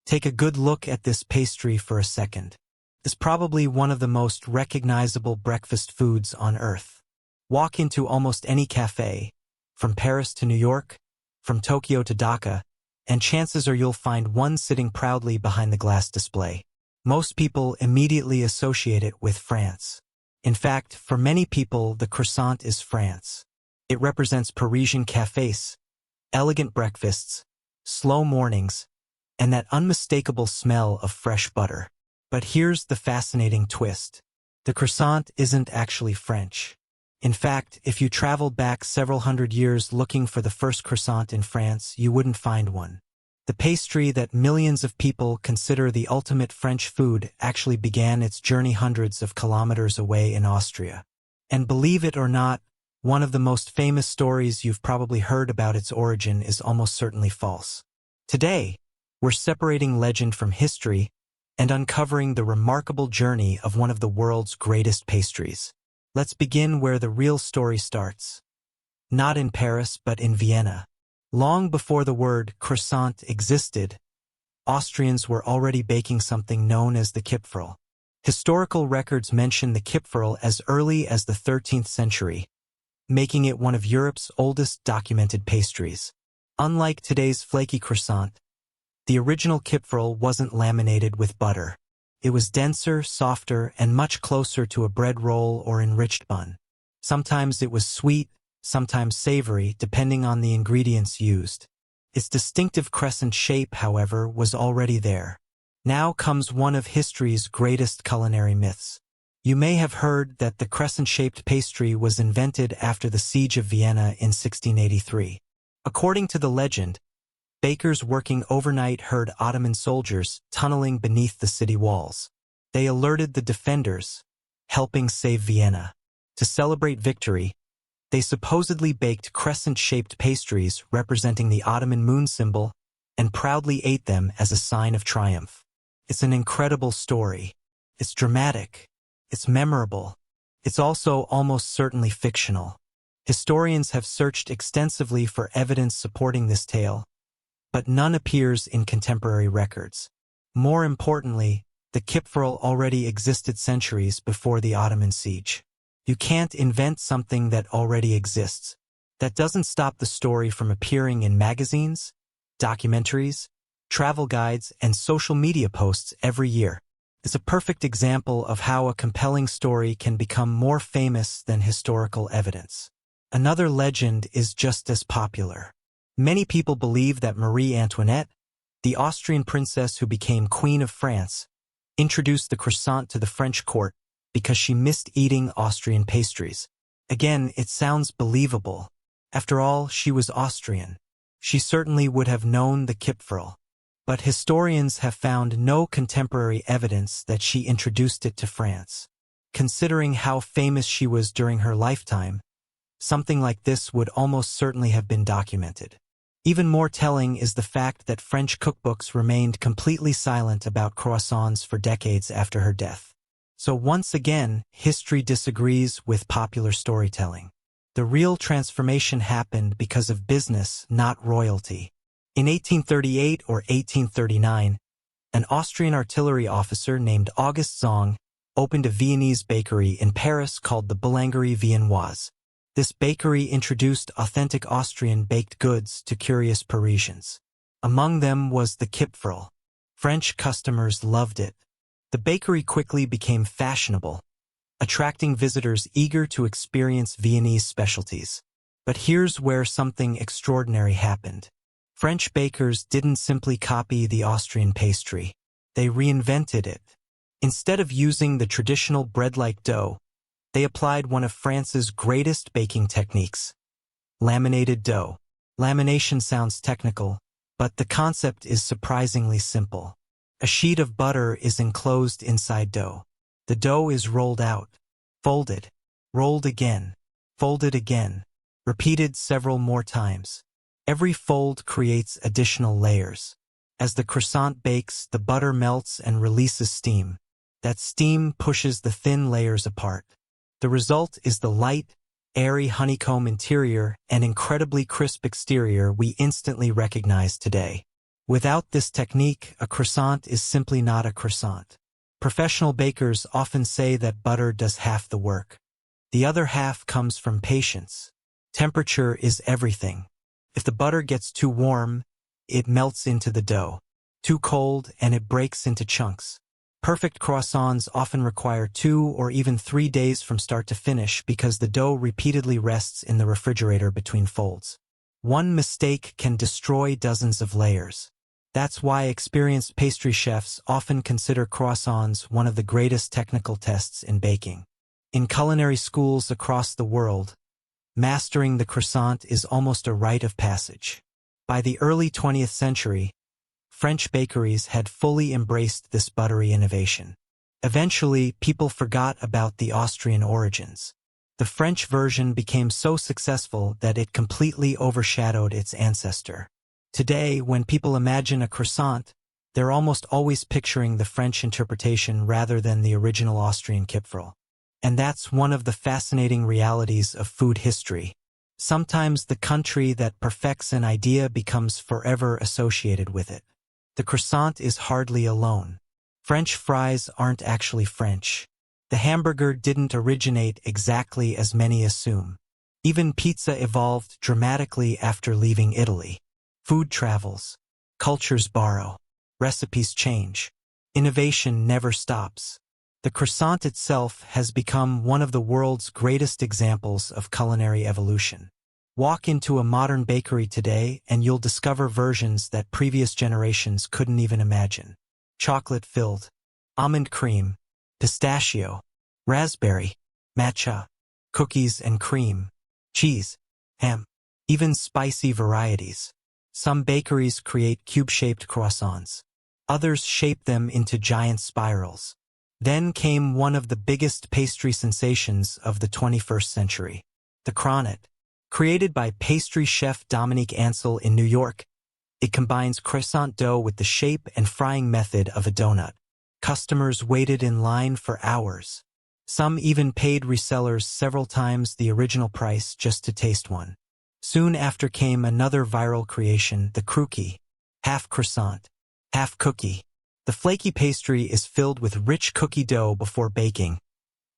Take a good look at this pastry for a second. It's probably one of the most recognizable breakfast foods on earth. Walk into almost any cafe, from Paris to New York, from Tokyo to Dhaka, and chances are you'll find one sitting proudly behind the glass display. Most people immediately associate it with France. In fact, for many people, the croissant is France. It represents Parisian cafes, elegant breakfasts, slow mornings, and that unmistakable smell of fresh butter. But here's the fascinating twist. The croissant isn't actually French. In fact, if you traveled back several hundred years looking for the first croissant in France, you wouldn't find one. The pastry that millions of people consider the ultimate French food actually began its journey hundreds of kilometers away in Austria. And believe it or not, one of the most famous stories you've probably heard about its origin is almost certainly false. Today, we're separating legend from history and uncovering the remarkable journey of one of the world's greatest pastries. Let's begin where the real story starts. Not in Paris, but in Vienna. Long before the word croissant existed, Austrians were already baking something known as the Kipferl. Historical records mention the Kipferl as early as the 13th century, making it one of Europe's oldest documented pastries. Unlike today's flaky croissant, the original Kipferl wasn't laminated with butter. It was denser, softer, and much closer to a bread roll or enriched bun. Sometimes it was sweet, sometimes savory, depending on the ingredients used. Its distinctive crescent shape, however, was already there. Now comes one of history's greatest culinary myths. You may have heard that the crescent-shaped pastry was invented after the Siege of Vienna in 1683. According to the legend, bakers working overnight heard Ottoman soldiers tunneling beneath the city walls. They alerted the defenders, helping save Vienna. To celebrate victory, they supposedly baked crescent-shaped pastries representing the Ottoman moon symbol and proudly ate them as a sign of triumph. It's an incredible story. It's dramatic. It's memorable. It's also almost certainly fictional. Historians have searched extensively for evidence supporting this tale, but none appears in contemporary records. More importantly, the Kipferl already existed centuries before the Ottoman siege. You can't invent something that already exists. That doesn't stop the story from appearing in magazines, documentaries, travel guides, and social media posts every year. It's a perfect example of how a compelling story can become more famous than historical evidence. Another legend is just as popular. Many people believe that Marie Antoinette, the Austrian princess who became Queen of France, introduced the croissant to the French court because she missed eating Austrian pastries. Again, it sounds believable. After all, she was Austrian. She certainly would have known the Kipferl. But historians have found no contemporary evidence that she introduced it to France. Considering how famous she was during her lifetime, something like this would almost certainly have been documented. Even more telling is the fact that French cookbooks remained completely silent about croissants for decades after her death. So once again, history disagrees with popular storytelling. The real transformation happened because of business, not royalty. In 1838 or 1839, an Austrian artillery officer named Auguste Zong opened a Viennese bakery in Paris called the Boulangerie Viennoise. This bakery introduced authentic Austrian baked goods to curious Parisians. Among them was the Kipferl. French customers loved it. The bakery quickly became fashionable, attracting visitors eager to experience Viennese specialties. But here's where something extraordinary happened. French bakers didn't simply copy the Austrian pastry. They reinvented it. Instead of using the traditional bread-like dough, they applied one of France's greatest baking techniques, laminated dough. Lamination sounds technical, but the concept is surprisingly simple. A sheet of butter is enclosed inside dough. The dough is rolled out, folded, rolled again, folded again, repeated several more times. Every fold creates additional layers. As the croissant bakes, the butter melts and releases steam. That steam pushes the thin layers apart. The result is the light, airy honeycomb interior and incredibly crisp exterior we instantly recognize today. Without this technique, a croissant is simply not a croissant. Professional bakers often say that butter does half the work. The other half comes from patience. Temperature is everything. If the butter gets too warm, it melts into the dough. Too cold, and it breaks into chunks. Perfect croissants often require 2 or even 3 days from start to finish because the dough repeatedly rests in the refrigerator between folds. One mistake can destroy dozens of layers. That's why experienced pastry chefs often consider croissants one of the greatest technical tests in baking. In culinary schools across the world, mastering the croissant is almost a rite of passage. By the early 20th century, French bakeries had fully embraced this buttery innovation. Eventually, people forgot about the Austrian origins. The French version became so successful that it completely overshadowed its ancestor. Today, when people imagine a croissant, they're almost always picturing the French interpretation rather than the original Austrian kipferl. And that's one of the fascinating realities of food history. Sometimes the country that perfects an idea becomes forever associated with it. The croissant is hardly alone. French fries aren't actually French. The hamburger didn't originate exactly as many assume. Even pizza evolved dramatically after leaving Italy. Food travels. Cultures borrow. Recipes change. Innovation never stops. The croissant itself has become one of the world's greatest examples of culinary evolution. Walk into a modern bakery today and you'll discover versions that previous generations couldn't even imagine. Chocolate-filled, almond cream, pistachio, raspberry, matcha, cookies and cream, cheese, ham, even spicy varieties. Some bakeries create cube-shaped croissants. Others shape them into giant spirals. Then came one of the biggest pastry sensations of the 21st century, the Croissant. Created by pastry chef Dominique Ansel in New York, it combines croissant dough with the shape and frying method of a donut. Customers waited in line for hours. Some even paid resellers several times the original price just to taste one. Soon after came another viral creation, the Croissant, half croissant, half cookie. The flaky pastry is filled with rich cookie dough before baking,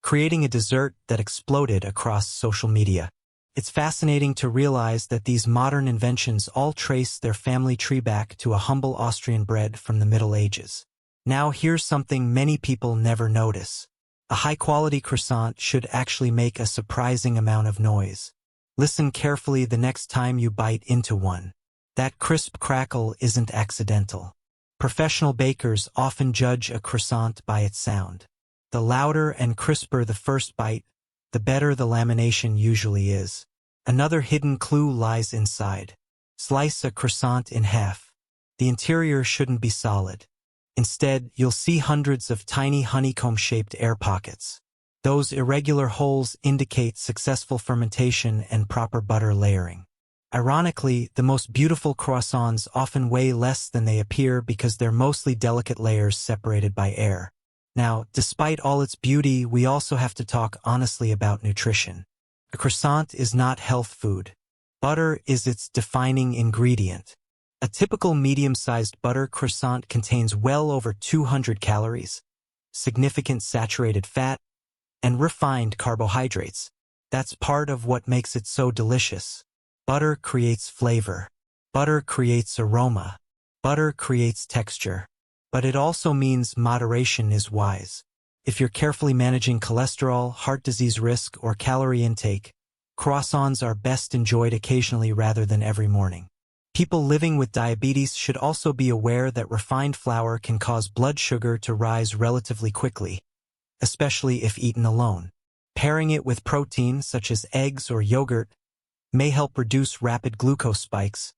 creating a dessert that exploded across social media. It's fascinating to realize that these modern inventions all trace their family tree back to a humble Austrian bread from the Middle Ages. Now here's something many people never notice. A high-quality croissant should actually make a surprising amount of noise. Listen carefully the next time you bite into one. That crisp crackle isn't accidental. Professional bakers often judge a croissant by its sound. The louder and crisper the first bite, the better the lamination usually is. Another hidden clue lies inside. Slice a croissant in half. The interior shouldn't be solid. Instead, you'll see hundreds of tiny honeycomb-shaped air pockets. Those irregular holes indicate successful fermentation and proper butter layering. Ironically, the most beautiful croissants often weigh less than they appear because they're mostly delicate layers separated by air. Now, despite all its beauty, we also have to talk honestly about nutrition. A croissant is not health food. Butter is its defining ingredient. A typical medium-sized butter croissant contains well over 200 calories, significant saturated fat, and refined carbohydrates. That's part of what makes it so delicious. Butter creates flavor. Butter creates aroma. Butter creates texture. But it also means moderation is wise. If you're carefully managing cholesterol, heart disease risk, or calorie intake, croissants are best enjoyed occasionally rather than every morning. People living with diabetes should also be aware that refined flour can cause blood sugar to rise relatively quickly, especially if eaten alone. Pairing it with protein, such as eggs or yogurt, may help reduce rapid glucose spikes,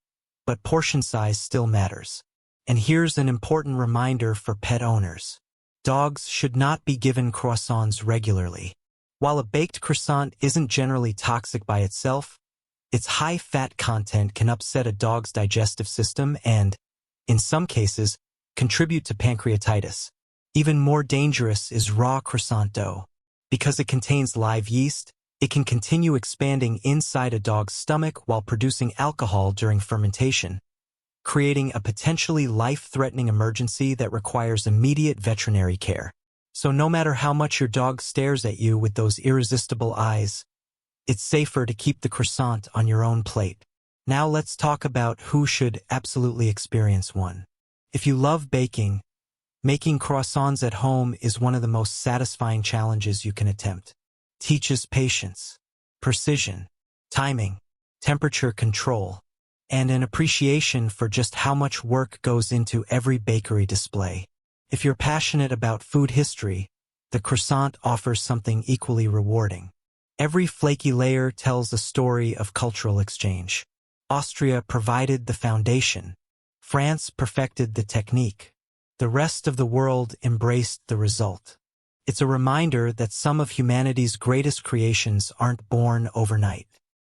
but portion size still matters. And here's an important reminder for pet owners. Dogs should not be given croissants regularly. While a baked croissant isn't generally toxic by itself, its high fat content can upset a dog's digestive system and, in some cases, contribute to pancreatitis. Even more dangerous is raw croissant dough. Because it contains live yeast, it can continue expanding inside a dog's stomach while producing alcohol during fermentation, creating a potentially life-threatening emergency that requires immediate veterinary care. So no matter how much your dog stares at you with those irresistible eyes, it's safer to keep the croissant on your own plate. Now let's talk about who should absolutely experience one. If you love baking, making croissants at home is one of the most satisfying challenges you can attempt. Teaches patience, precision, timing, temperature control, and an appreciation for just how much work goes into every bakery display. If you're passionate about food history, the croissant offers something equally rewarding. Every flaky layer tells a story of cultural exchange. Austria provided the foundation. France perfected the technique. The rest of the world embraced the result. It's a reminder that some of humanity's greatest creations aren't born overnight.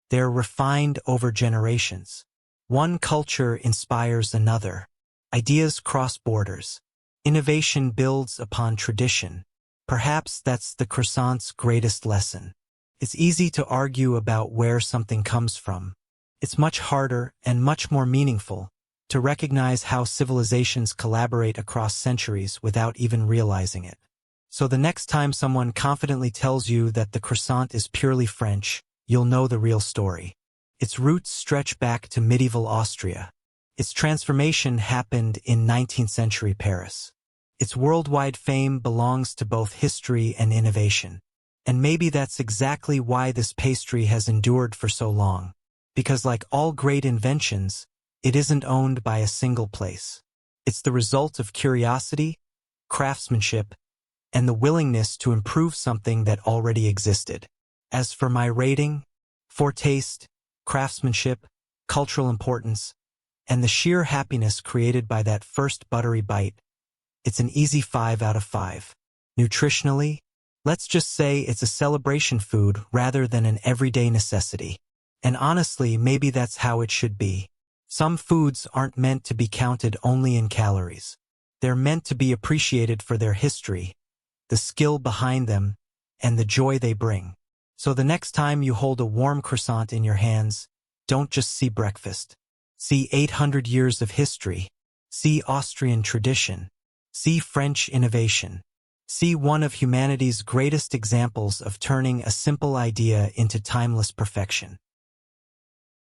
They're refined over generations. One culture inspires another. Ideas cross borders. Innovation builds upon tradition. Perhaps that's the croissant's greatest lesson. It's easy to argue about where something comes from. It's much harder and much more meaningful to recognize how civilizations collaborate across centuries without even realizing it. So the next time someone confidently tells you that the croissant is purely French, you'll know the real story. Its roots stretch back to medieval Austria. Its transformation happened in 19th century Paris. Its worldwide fame belongs to both history and innovation. And maybe that's exactly why this pastry has endured for so long. Because like all great inventions, it isn't owned by a single place. It's the result of curiosity, craftsmanship, and the willingness to improve something that already existed. As for my rating, for taste, craftsmanship, cultural importance, and the sheer happiness created by that first buttery bite, it's an easy 5 out of 5. Nutritionally, let's just say it's a celebration food rather than an everyday necessity. And honestly, maybe that's how it should be. Some foods aren't meant to be counted only in calories. They're meant to be appreciated for their history, the skill behind them, and the joy they bring. So the next time you hold a warm croissant in your hands, don't just see breakfast. See 800 years of history. See Austrian tradition. See French innovation. See one of humanity's greatest examples of turning a simple idea into timeless perfection.